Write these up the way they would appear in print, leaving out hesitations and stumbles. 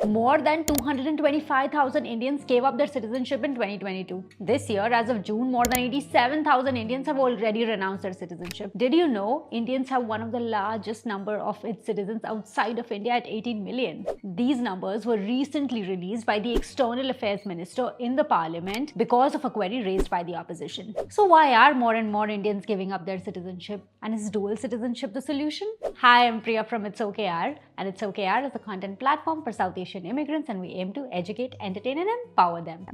More than 225,000 Indians gave up their citizenship in 2022. This year, as of June, more than 87,000 Indians have already renounced their citizenship. Did you know Indians have one of the largest number of its citizens outside of India at 18 million? These numbers were recently released by the External Affairs Minister in the Parliament because of a query raised by the opposition. So why are more and more Indians giving up their citizenship? And is dual citizenship the solution? Hi, I'm Priya from It's Ok Yaar, and It's Ok Yaar is a content platform for South Asian immigrants, and we aim to educate, entertain, and empower them.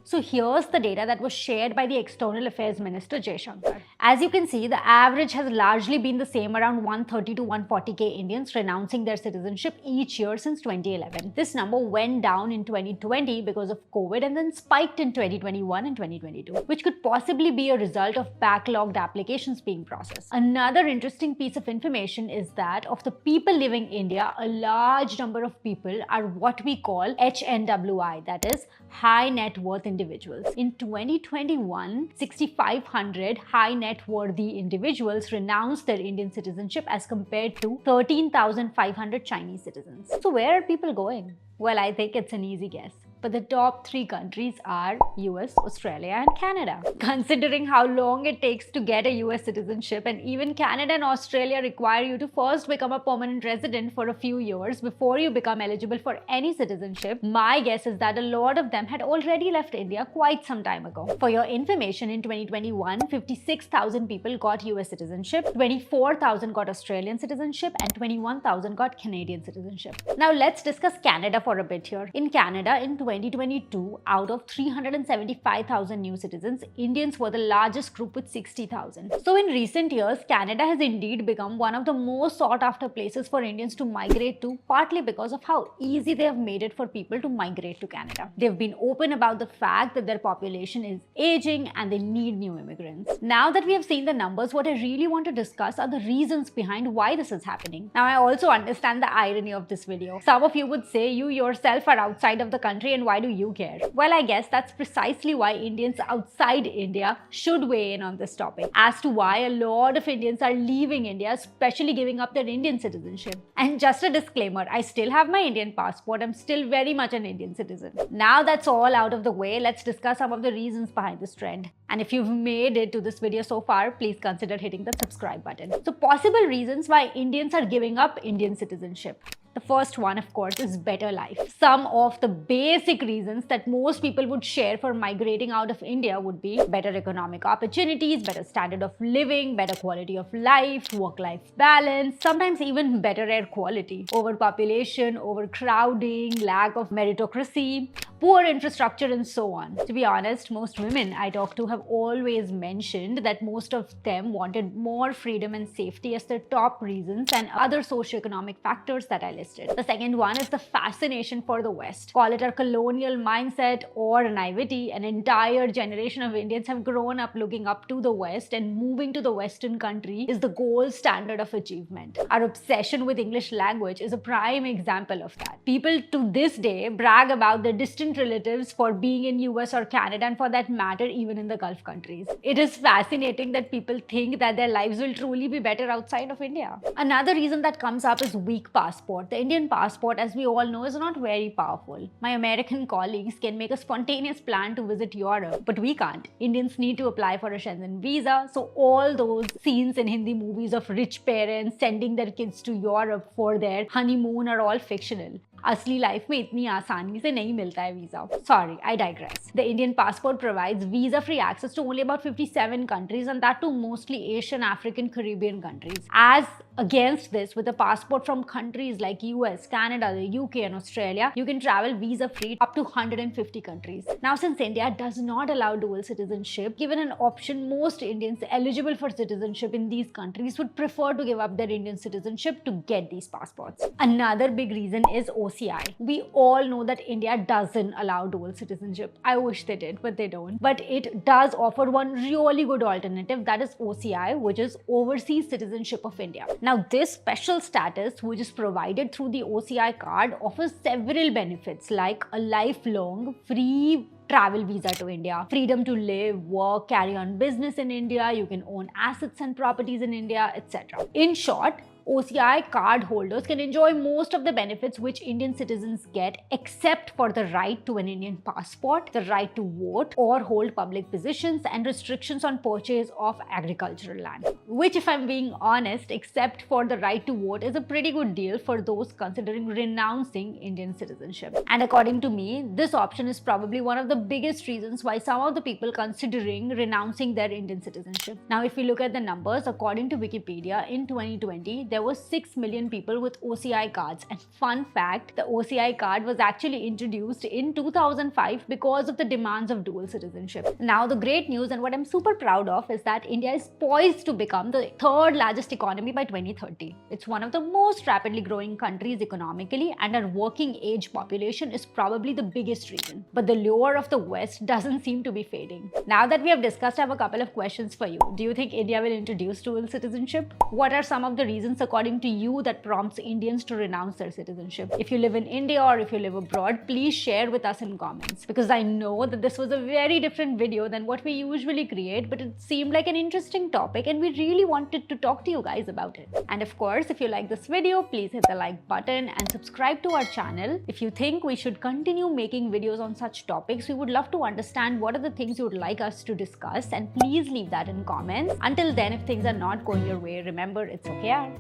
So here's the data that was shared by the External Affairs Minister Jaishankar. As you can see, the average has largely been the same, around 130 to 140k Indians renouncing their citizenship each year since 2011. This number went down in 2020 because of COVID and then spiked in 2021 and 2022, which could possibly be a result of backlogged applications being processed. Another interesting piece of information is that of the people living in India, a large number of people are what we call HNWI, that is, high net worth individuals. In 2021, 6,500 high net worthy individuals renounced their Indian citizenship as compared to 13,500 Chinese citizens. So where are people going? Well, I think it's an easy guess. But the top three countries are US, Australia, and Canada. Considering how long it takes to get a US citizenship, and even Canada and Australia require you to first become a permanent resident for a few years before you become eligible for any citizenship, my guess is that a lot of them had already left India quite some time ago. For your information, in 2021, 56,000 people got US citizenship, 24,000 got Australian citizenship, and 21,000 got Canadian citizenship. Now let's discuss Canada for a bit here. In Canada, in 2022, out of 375,000 new citizens, Indians were the largest group with 60,000. So in recent years, Canada has indeed become one of the most sought after places for Indians to migrate to, partly because of how easy they have made it for people to migrate to Canada. They've been open about the fact that their population is aging and they need new immigrants. Now that we have seen the numbers, what I really want to discuss are the reasons behind why this is happening. Now I also understand the irony of this video. Some of you would say you yourself are outside of the country, and why do you care? Well, I guess that's precisely why Indians outside India should weigh in on this topic, as to why a lot of Indians are leaving India, especially giving up their Indian citizenship. And just a disclaimer, I still have my Indian passport. I'm still very much an Indian citizen. Now that's all out of the way, let's discuss some of the reasons behind this trend. And if you've made it to this video so far, please consider hitting the subscribe button. So possible reasons why Indians are giving up Indian citizenship. The first one, of course, is better life. Some of the basic reasons that most people would share for migrating out of India would be better economic opportunities, better standard of living, better quality of life, work-life balance, sometimes even better air quality, overpopulation, overcrowding, lack of meritocracy, poor infrastructure, and so on. To be honest, most women I talk to have always mentioned that most of them wanted more freedom and safety as their top reasons, and other socioeconomic factors that I listed. The second one is the fascination for the West. Call it a colonial mindset or naivety. An entire generation of Indians have grown up looking up to the West, and moving to the Western country is the gold standard of achievement. Our obsession with English language is a prime example of that. People to this day brag about their distant relatives for being in US or Canada, and for that matter, even in the Gulf countries. It is fascinating that people think that their lives will truly be better outside of India. Another reason that comes up is weak passport. The Indian passport, as we all know, is not very powerful. My American colleagues can make a spontaneous plan to visit Europe, but we can't. Indians need to apply for a Schengen visa, so all those scenes in Hindi movies of rich parents sending their kids to Europe for their honeymoon are all fictional. असली life में इतनी आसानी से नहीं मिलता है visa. Sorry, I digress. The Indian passport provides visa-free access to only about 57 countries, and that to mostly Asian, African, Caribbean countries. As against this, with a passport from countries like US, Canada, the UK, and Australia, you can travel visa-free up to 150 countries. Now, since India does not allow dual citizenship, given an option, most Indians eligible for citizenship in these countries would prefer to give up their Indian citizenship to get these passports. Another big reason is OCI. We all know that India doesn't allow dual citizenship. I wish they did, but they don't. But it does offer one really good alternative, that is OCI, which is Overseas Citizenship of India. Now, this special status, which is provided through the OCI card, offers several benefits like a lifelong free travel visa to India, freedom to live, work, carry on business in India, you can own assets and properties in India, etc. In short, OCI card holders can enjoy most of the benefits which Indian citizens get, except for the right to an Indian passport, the right to vote or hold public positions, and restrictions on purchase of agricultural land. Which, if I'm being honest, except for the right to vote, is a pretty good deal for those considering renouncing Indian citizenship. And according to me, this option is probably one of the biggest reasons why some of the people considering renouncing their Indian citizenship. Now, if we look at the numbers, according to Wikipedia, in 2020, there were 6 million people with OCI cards. And fun fact, the OCI card was actually introduced in 2005 because of the demands of dual citizenship. Now, the great news and what I'm super proud of is that India is poised to become the third largest economy by 2030. It's one of the most rapidly growing countries economically, and our working age population is probably the biggest reason. But the lure of the West doesn't seem to be fading. Now that we have discussed, I have a couple of questions for you. Do you think India will introduce dual citizenship? What are some of the reasons according to you that prompts Indians to renounce their citizenship? If you live in India or if you live abroad, please share with us in comments, because I know that this was a very different video than what we usually create, but it seemed like an interesting topic and we really wanted to talk to you guys about it. And of course, if you like this video, please hit the like button and subscribe to our channel. If you think we should continue making videos on such topics, we would love to understand what are the things you would like us to discuss, and please leave that in comments. Until then, if things are not going your way, remember, it's okay.